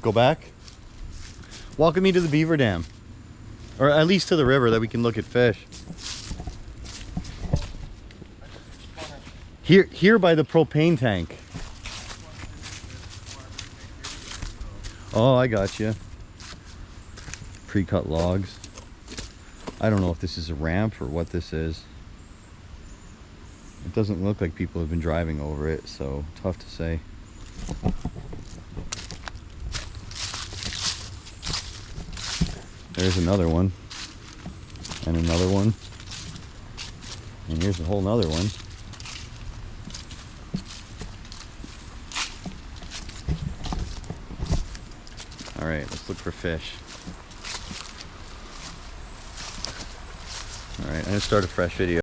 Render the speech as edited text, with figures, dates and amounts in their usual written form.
Go back? Welcome me to the beaver dam. Or at least to the river that we can look at fish. Here by the propane tank. Oh, I got you. Pre-cut logs. I don't know if this is a ramp or what this is. It doesn't look like people have been driving over it, so tough to say. There's another one. And another one. And here's a whole nother one. Alright, let's look for fish. Alright, I'm going to start a fresh video.